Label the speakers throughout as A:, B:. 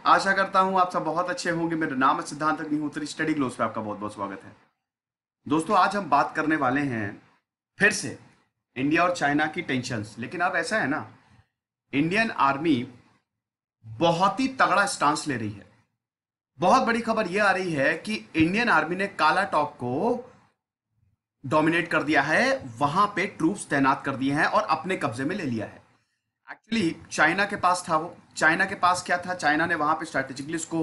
A: आशा करता हूं आप सब बहुत अच्छे होंगे। मेरा नाम है सिद्धांत अग्निहोत्री। स्टडी ग्लोब्स पे आपका बहुत बहुत स्वागत है। दोस्तों, आज हम बात करने वाले हैं फिर से इंडिया और चाइना की टेंशन्स। लेकिन अब ऐसा है ना, इंडियन आर्मी बहुत ही तगड़ा स्टांस ले रही है। बहुत बड़ी खबर यह आ रही है कि इंडियन आर्मी ने काला टॉप को डोमिनेट कर दिया है, वहां पे ट्रूप्स तैनात कर दिए हैं और अपने कब्जे में ले लिया है। एक्चुअली चाइना के पास था वो। चाइना के पास क्या था, चाइना ने वहां पे स्ट्रैटेजिकली उसको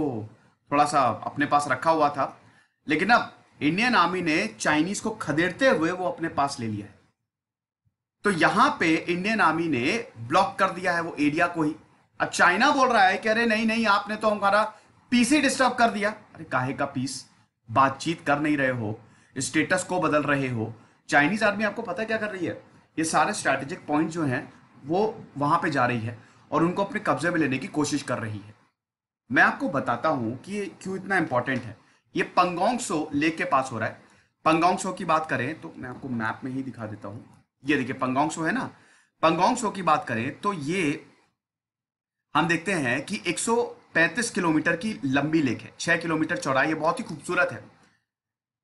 A: थोड़ा सा अपने पास रखा हुआ था। लेकिन अब इंडियन आर्मी ने चाइनीज को खदेड़ते हुए वो अपने पास ले लिया है। तो यहां पे इंडियन आर्मी ने ब्लॉक कर दिया है वो एरिया को ही। अब चाइना बोल रहा है कि अरे नहीं नहीं, आपने तो हमारा पीस ही डिस्टर्ब कर दिया। अरे काहे का पीस? बातचीत कर नहीं रहे हो, स्टेटस को बदल रहे हो। चाइनीज आर्मी आपको पता है क्या कर रही है? ये सारे स्ट्रैटेजिक पॉइंट जो हैं वो वहां पे जा रही है और उनको अपने कब्जे में लेने की कोशिश कर रही है। मैं आपको बताता हूं कि ये क्यों इतना इंपॉर्टेंट है। ये पंगोंग सो लेक के पास हो रहा है। पंगोंग सो की बात करें तो मैं आपको मैप में ही दिखा देता हूं। ये देखिए पंगोंग सो है ना। पंगोंग सो की बात करें तो ये हम देखते हैं कि 135 किलोमीटर की लंबी लेक है, 6 किलोमीटर चौड़ाई है, बहुत ही खूबसूरत है।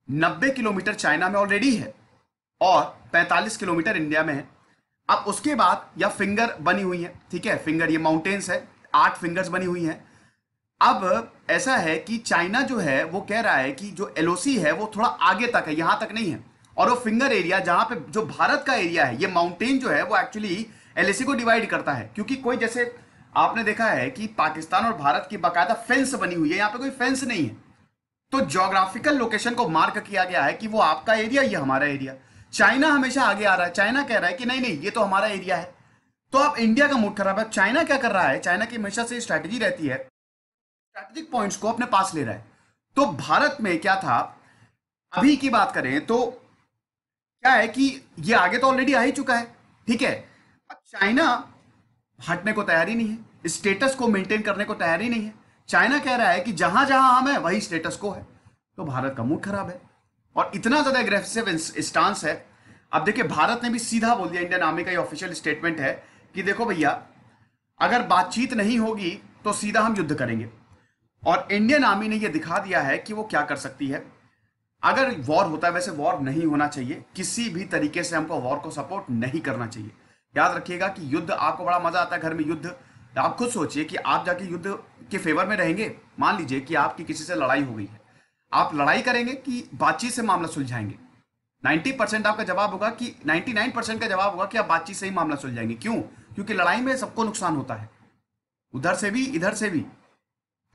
A: 90 किलोमीटर चाइना में ऑलरेडी है और 45 किलोमीटर इंडिया में है। अब उसके बाद यह फिंगर बनी हुई है, ठीक है, फिंगर ये माउंटेन्स है, 8 फिंगर्स बनी हुई हैं। अब ऐसा है कि चाइना जो है वो कह रहा है कि जो एलओसी है वो थोड़ा आगे तक है, यहां तक नहीं है। और वो फिंगर एरिया जहां पे जो भारत का एरिया है, ये माउंटेन जो है वो एक्चुअली एलएसी को डिवाइड करता है। क्योंकि कोई जैसे आपने देखा है कि पाकिस्तान और भारत की बाकायदा फेंस बनी हुई है, यहां पे कोई फेंस नहीं है। तो ज्योग्राफिकल लोकेशन को मार्क किया गया है कि वो आपका एरिया, ये हमारा एरिया। चाइना हमेशा आगे आ रहा है। चाइना कह रहा है कि नहीं नहीं, ये तो हमारा एरिया है। तो अब इंडिया का मूड खराब है। चाइना क्या कर रहा है? चाइना की हमेशा से स्ट्रैटेजी रहती है, स्ट्रैटेजिक पॉइंट्स को अपने पास ले रहा है। तो भारत में क्या था, अभी की बात करें तो क्या है कि ये आगे तो ऑलरेडी आ ही चुका है, ठीक है। अब चाइना हटने को तैयार ही नहीं है, स्टेटस को मेंटेन करने को तैयार ही नहीं है। चाइना कह रहा है कि जहां जहां हम है वही स्टेटस को है। तो भारत का मूड खराब है और इतना ज्यादा एग्रेसिव स्टांस है। अब देखिए, भारत ने भी सीधा बोल दिया, इंडियन आर्मी का ये ऑफिशियल स्टेटमेंट है कि देखो भैया, अगर बातचीत नहीं होगी तो सीधा हम युद्ध करेंगे। और इंडियन आर्मी ने ये दिखा दिया है कि वो क्या कर सकती है। अगर वॉर होता है, वैसे वॉर नहीं होना चाहिए, किसी भी तरीके से हमको वॉर को सपोर्ट नहीं करना चाहिए। याद रखिएगा कि युद्ध, आपको बड़ा मजा आता है घर में युद्ध। आप खुद सोचिए कि आप जाके युद्ध के फेवर में रहेंगे। मान लीजिए कि आपकी किसी से लड़ाई हो गई है, आप लड़ाई करेंगे कि बातचीत से मामला सुलझाएंगे? 90% आपका जवाब होगा कि 99% का जवाब होगा कि आप बातचीत से ही मामला सुलझाएंगे। क्यों? क्योंकि लड़ाई में सबको नुकसान होता है, उधर से भी इधर से भी।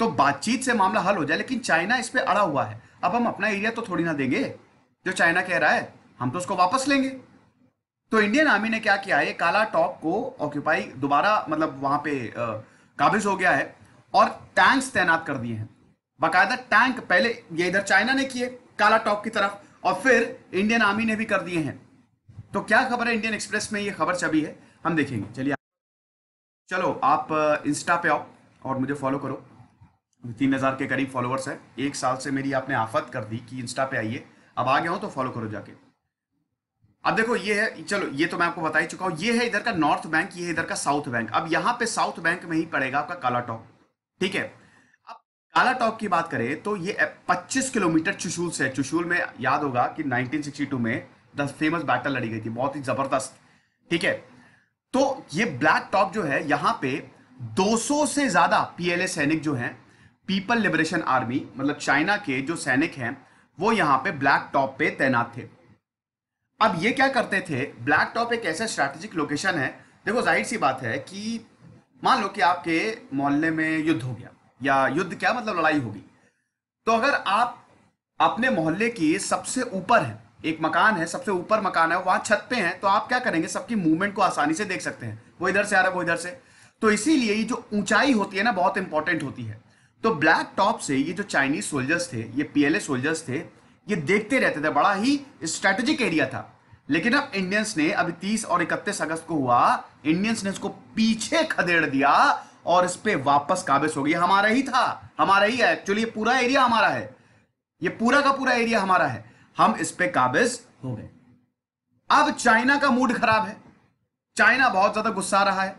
A: तो बातचीत से मामला हल हो जाए। लेकिन चाइना इस पे अड़ा हुआ है। अब हम अपना एरिया तो थोड़ी ना देंगे। जो चाइना कह रहा है हम तो उसको वापस लेंगे। तो इंडियन आर्मी ने क्या किया है, काला टॉप को ऑक्यूपाई दोबारा, मतलब वहां पे काबिज हो गया है और टैंक्स तैनात कर दिए हैं। बाकायदा टैंक पहले ये इधर चाइना ने किए काला टॉप की तरफ, और फिर इंडियन आर्मी ने भी कर दिए हैं। तो क्या खबर है, इंडियन एक्सप्रेस में ये खबर छपी है, हम देखेंगे। चलिए, चलो आप इंस्टा पे आओ और मुझे फॉलो करो। 3000 के करीब फॉलोअर्स है। 1 साल से मेरी आपने आफत कर दी कि इंस्टा पे आइए। अब आ गया हूं तो फॉलो करो जाके। अब देखो ये है, चलो ये तो मैं आपको बता ही चुका हूं। ये है इधर का नॉर्थ बैंक, ये है इधर का साउथ बैंक। अब यहां पे साउथ बैंक में ही पड़ेगा आपका काला टॉप, ठीक है। अब काला टॉप की बात करें तो ये 25 किलोमीटर चुशूल से है। चुशूल में याद होगा कि 1962 में द फेमस बैटल लड़ी गई थी, बहुत ही जबरदस्त, ठीक है। तो ये ब्लैक टॉप जो है, यहां पे 200 से ज्यादा पीएलए सैनिक जो हैं, पीपल लिबरेशन आर्मी, मतलब चाइना के जो सैनिक हैं, वो यहां पे ब्लैक टॉप पे तैनात थे। अब ये क्या करते थे, ब्लैक टॉप एक ऐसा स्ट्रैटेजिक लोकेशन है। देखो जाहिर सी बात है कि मान लो कि आपके मोहल्ले में युद्ध हो गया, या युद्ध क्या मतलब लड़ाई होगी। तो अगर आप अपने मोहल्ले की सबसे ऊपर है, एक मकान है, सबसे ऊपर मकान है, वहां छत पे हैं, तो आप क्या करेंगे, सबकी मूवमेंट को आसानी से देख सकते हैं। वो इधर से आ रहा है, वो इधर से। तो इसीलिए ये जो ऊंचाई होती है ना, बहुत इंपॉर्टेंट होती है। तो ब्लैक टॉप से ये जो चाइनीज सोल्जर्स थे, ये पीएलए सोल्जर्स थे, ये देखते रहते थे। बड़ा ही स्ट्रैटेजिक एरिया था। लेकिन अब इंडियंस ने, अभी 30 और 31 अगस्त को हुआ, इंडियंस ने इसको पीछे खदेड़ दिया और इस पे वापस काबिज हो गया। हमारा ही था, हमारा ही है एक्चुअली, ये पूरा एरिया हमारा है, ये पूरा का पूरा एरिया हमारा है। हम इस पे काबिज हो गए। अब चाइना का मूड खराब है, चाइना बहुत ज्यादा गुस्सा रहा है।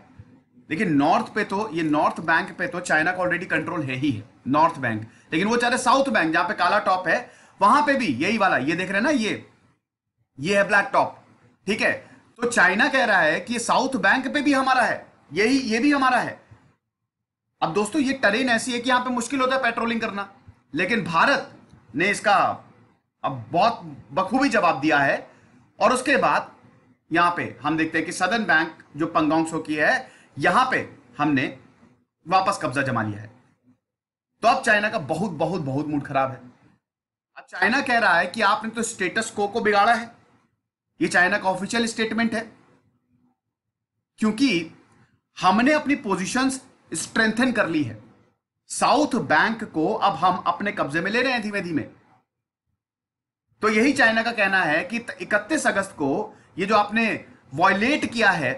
A: देखिए नॉर्थ पे तो, ये नॉर्थ बैंक पे तो चाइना का ऑलरेडी कंट्रोल है ही है, नॉर्थ बैंक। लेकिन वो चाह रहे साउथ बैंक जहां पे काला टॉप है, वहां पे भी यही वाला, ये देख रहे हैं ना, ये है ब्लैक टॉप। ठीक है, तो चाइना कह रहा है कि ये साउथ बैंक पे भी हमारा है, यही ये भी हमारा है। अब दोस्तों ये टरेन ऐसी है कि यहां पे मुश्किल होता है पेट्रोलिंग करना, लेकिन भारत ने इसका अब बहुत बखूबी जवाब दिया है। और उसके बाद यहां पे हम देखते हैं कि सदर्न बैंक जो पंगोंग सो की है, यहां पे हमने वापस कब्जा जमा लिया है। तो अब चाइना का बहुत बहुत बहुत मूड खराब है। अब चाइना कह रहा है कि आपने तो स्टेटस को बिगाड़ा है। ये चाइना का ऑफिशियल स्टेटमेंट है, क्योंकि हमने अपनी पोजीशंस स्ट्रेंथन कर ली है। साउथ बैंक को अब हम अपने कब्जे में ले रहे हैं धीमे धीमे। तो यही चाइना का कहना है कि 31 अगस्त को ये जो आपने वॉयलेट किया है,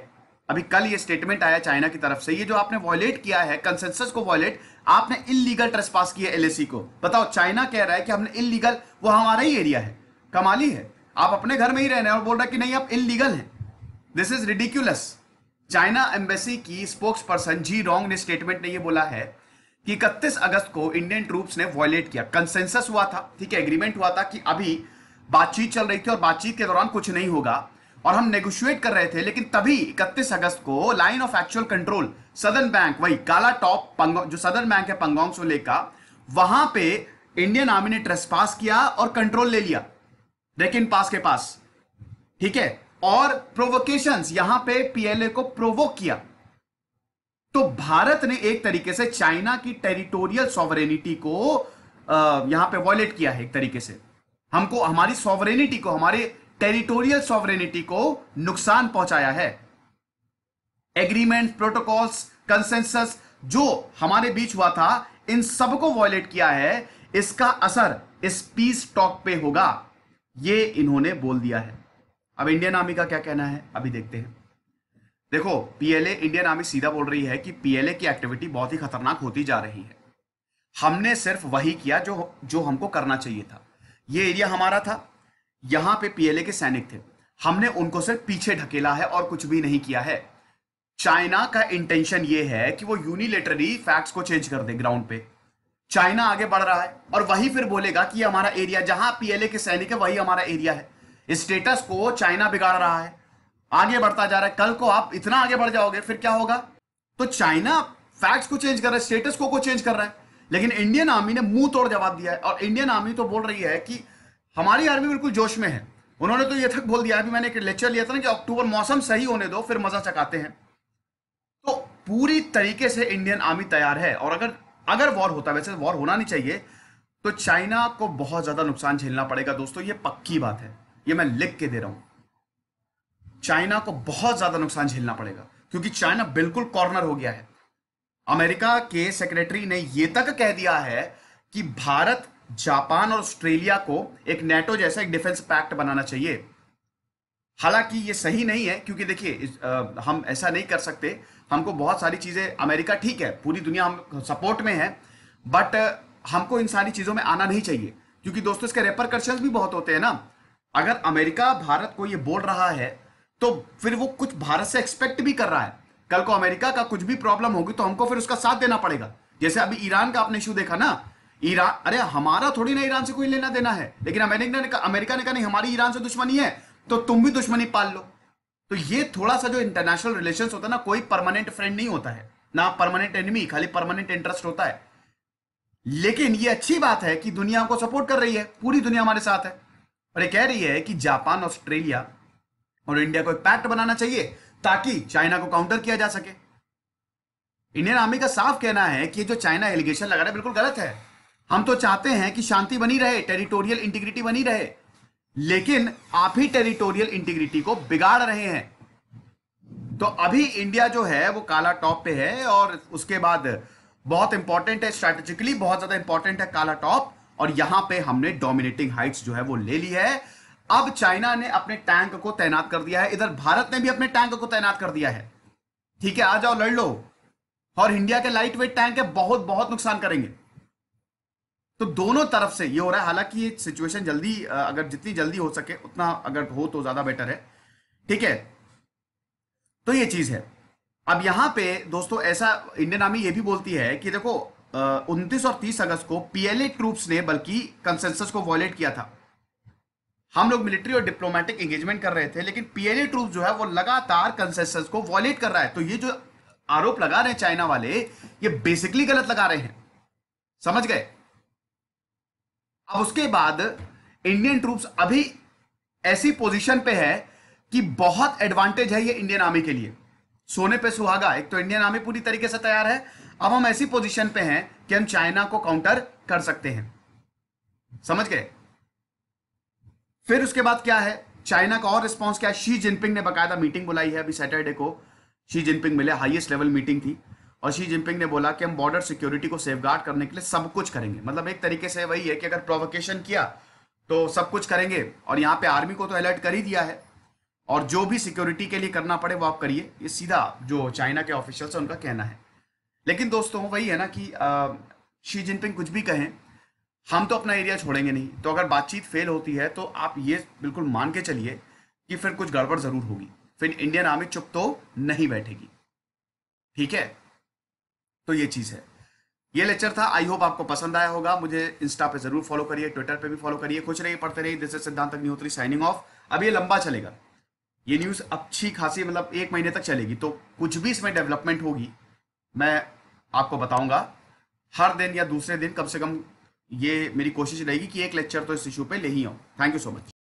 A: अभी कल ये स्टेटमेंट आया चाइना की तरफ से, ये जो आपने वॉयलेट किया है कंसेंसस को वॉयलेट, आपने इलीगल ट्रेसपास किया एलएसी को। बताओ, चाइना कह रहा है कि हमने इलीगल, वो हमारा ही एरिया है। कमाली है, आप अपने घर में ही रहने और बोल रहा है कि नहीं आप इलीगल हैं। This is ridiculous. China embassy की स्पोक्स पर्सन जी रोंग ने स्टेटमेंट में ये बोला है कि 31 अगस्त को इंडियन ट्रूप्स ने वॉयलेट किया। कंसेंसस हुआ था, ठीक है, एग्रीमेंट हुआ था कि अभी बातचीत चल रही थी और बातचीत के दौरान कुछ नहीं होगा और हम नेगोशिएट कर रहे थे, लेकिन तभी 31 अगस्त को line of actual control southern bank, वही काला टॉप जो सदर्न बैंक है पंगोंग सो लेक का, वहां पे इंडियन आर्मी ने ट्रेसपास किया और कंट्रोल ले लिया रेकिन पास के पास। ठीक है, और प्रोवोकेशंस, यहां पे पीएलए को प्रोवोक किया। तो भारत ने एक तरीके से चाइना की टेरिटोरियल सॉवरेनिटी को यहां पे वॉयलेट किया है। एक तरीके से हमको, हमारी सॉवरेनिटी को, हमारे टेरिटोरियल सॉवरेनिटी को नुकसान पहुंचाया है। एग्रीमेंट, प्रोटोकॉल्स, कंसेंसस जो हमारे बीच हुआ था, इन सबको वॉयलेट किया है। इसका असर इस पीस टॉक पे होगा, ये इन्होंने बोल दिया है। अब इंडियन आर्मी का क्या कहना है, अभी देखते हैं। देखो, पीएलए, इंडियन आर्मी सीधा बोल रही है कि पीएलए की एक्टिविटी बहुत ही खतरनाक होती जा रही है। हमने सिर्फ वही किया जो जो हमको करना चाहिए था। ये एरिया हमारा था, यहां पे पीएलए के सैनिक थे, हमने उनको सिर्फ पीछे ढकेला है और कुछ भी नहीं किया है। चाइना का इंटेंशन ये है कि वो यूनिलेटरली फैक्ट्स को चेंज कर दे ग्राउंड पे। चाइना आगे बढ़ रहा है और वही फिर बोलेगा कि हमारा एरिया, जहां पीएलए के सैनिक है वही हमारा एरिया है। स्टेटस को चाइना बिगाड़ रहा है, आगे बढ़ता जा रहा है। कल को आप इतना आगे बढ़ जाओगे, फिर क्या होगा? तो चाइना फैक्ट्स को चेंज कर रहा है, स्टेटस को चेंज कर रहा है, लेकिन इंडियन आर्मी ने मुंह तोड़ जवाब दिया है। और इंडियन आर्मी तो बोल रही है कि हमारी आर्मी बिल्कुल जोश में है। उन्होंने तो ये तक बोल दिया, अभी मैंने एक लेक्चर लिया था ना कि अक्टूबर मौसम सही होने दो फिर मजा चकाते हैं। तो पूरी तरीके से इंडियन आर्मी तैयार है। और अगर अगर वॉर होता, वैसे वॉर होना नहीं चाहिए, तो चाइना को बहुत ज्यादा नुकसान झेलना पड़ेगा दोस्तों, ये पक्की बात है, ये मैं लिख के दे रहा हूं। चाइना को बहुत ज्यादा नुकसान झेलना पड़ेगा, क्योंकि चाइना बिल्कुल कॉर्नर हो गया है। अमेरिका के सेक्रेटरी ने यह तक कह दिया है कि भारत, जापान और ऑस्ट्रेलिया को एक नेटो जैसा एक डिफेंस पैक्ट बनाना चाहिए। हालांकि ये सही नहीं है, क्योंकि देखिए हम ऐसा नहीं कर सकते। हमको बहुत सारी चीजें, अमेरिका ठीक है, पूरी दुनिया हम सपोर्ट में है, बट हमको इन सारी चीजों में आना नहीं चाहिए, क्योंकि दोस्तों इसके रेपरकशंस भी बहुत होते हैं ना। अगर अमेरिका भारत को ये बोल रहा है, तो फिर वो कुछ भारत से एक्सपेक्ट भी कर रहा है। कल को अमेरिका का कुछ भी प्रॉब्लम होगी तो हमको फिर उसका साथ देना पड़ेगा। जैसे अभी ईरान का आपने इशू देखा ना, ईरान, अरे हमारा थोड़ी ना ईरान से कोई लेना देना है, लेकिन अमेरिका ने कहा नहीं, हमारी ईरान से दुश्मनी है तो तुम भी दुश्मनी पाल लो। तो ये थोड़ा सा जो इंटरनेशनल रिलेशंस होता है ना, कोई परमानेंट फ्रेंड नहीं होता है ना, परमानेंट एनिमी, खाली परमानेंट इंटरेस्ट होता है। लेकिन ये अच्छी बात है कि दुनिया को सपोर्ट कर रही है, पूरी दुनिया हमारे साथ है। और ये कह रही है कि जापान, ऑस्ट्रेलिया और इंडिया को एक पैक्ट बनाना चाहिए ताकि चाइना को काउंटर किया जा सके। इंडियन आर्मी का साफ कहना है कि जो चाइना एलिगेशन लगा रहा है बिल्कुल गलत है। हम तो चाहते हैं कि शांति बनी रहे, टेरिटोरियल इंटीग्रिटी बनी रहे, लेकिन आप ही टेरिटोरियल इंटीग्रिटी को बिगाड़ रहे हैं। तो अभी इंडिया जो है वो काला टॉप पे है, और उसके बाद बहुत इंपॉर्टेंट है, स्ट्रैटेजिकली बहुत ज्यादा इंपॉर्टेंट है काला टॉप, और यहां पे हमने डोमिनेटिंग हाइट्स जो है वो ले ली है। अब चाइना ने अपने टैंक को तैनात कर दिया है, इधर भारत ने भी अपने टैंक को तैनात कर दिया है। ठीक है, आ जाओ लड़ लो। और इंडिया के लाइट वेट टैंक है, बहुत बहुत नुकसान करेंगे। तो दोनों तरफ से ये हो रहा है। हालांकि ये सिचुएशन जल्दी, अगर जितनी जल्दी हो सके उतना अगर हो तो ज्यादा बेटर है। ठीक है, तो ये चीज है। अब यहां पे दोस्तों ऐसा इंडियन आर्मी ये भी बोलती है कि देखो 29 और 30 अगस्त को पीएलए ट्रूप्स ने बल्कि कंसेंसस को वॉयलेट किया था। हम लोग मिलिट्री और डिप्लोमेटिक एंगेजमेंट कर रहे थे, लेकिन पीएलए ट्रूप जो है वो लगातार कंसेंसस को वॉयलेट कर रहा है। तो ये जो आरोप लगा रहे हैं चाइना वाले, ये बेसिकली गलत लगा रहे हैं। समझ गए? अब उसके बाद इंडियन ट्रूप्स अभी ऐसी पोजीशन पे है कि बहुत एडवांटेज है ये इंडियन आर्मी के लिए। सोने पे सुहागा, एक तो इंडियन आर्मी पूरी तरीके से तैयार है। अब हम ऐसी पोजीशन पे हैं कि हम चाइना को काउंटर कर सकते हैं। समझ गए? फिर उसके बाद क्या है, चाइना का और रिस्पॉन्स क्या है? शी जिनपिंग ने बकायदा मीटिंग बुलाई है अभी सैटरडे को। शी जिनपिंग मिले, हाईएस्ट लेवल मीटिंग थी, और शी जिनपिंग ने बोला कि हम बॉर्डर सिक्योरिटी को सेफगार्ड करने के लिए सब कुछ करेंगे। मतलब एक तरीके से वही है कि अगर प्रोवोकेशन किया तो सब कुछ करेंगे, और यहां पे आर्मी को तो अलर्ट कर ही दिया है, और जो भी सिक्योरिटी के लिए करना पड़े वो आप करिए। ये सीधा जो चाइना के ऑफिशियल्स है उनका कहना है। लेकिन दोस्तों वही है ना कि शी जिनपिंग कुछ भी कहें, हम तो अपना एरिया छोड़ेंगे नहीं। तो अगर बातचीत फेल होती है तो आप ये बिल्कुल मान के चलिए कि फिर कुछ गड़बड़ जरूर होगी, फिर इंडियन आर्मी चुप तो नहीं बैठेगी। ठीक है? तो ये चीज है। ये लेक्चर था, आई होप आपको पसंद आया होगा। मुझे इंस्टा पे जरूर फॉलो करिए, ट्विटर पे भी फॉलो करिए। खुश रहिए, पढ़ते रहिए। दिस इज सिद्धांत अग्निहोत्री साइनिंग ऑफ। अब ये लंबा चलेगा, ये न्यूज अच्छी खासी, मतलब 1 महीने तक चलेगी। तो कुछ भी इसमें डेवलपमेंट होगी मैं आपको बताऊंगा हर दिन या दूसरे दिन, कम से कम ये मेरी कोशिश रहेगी कि एक लेक्चर तो इस इशू पे ले ही आऊं। Thank you so much.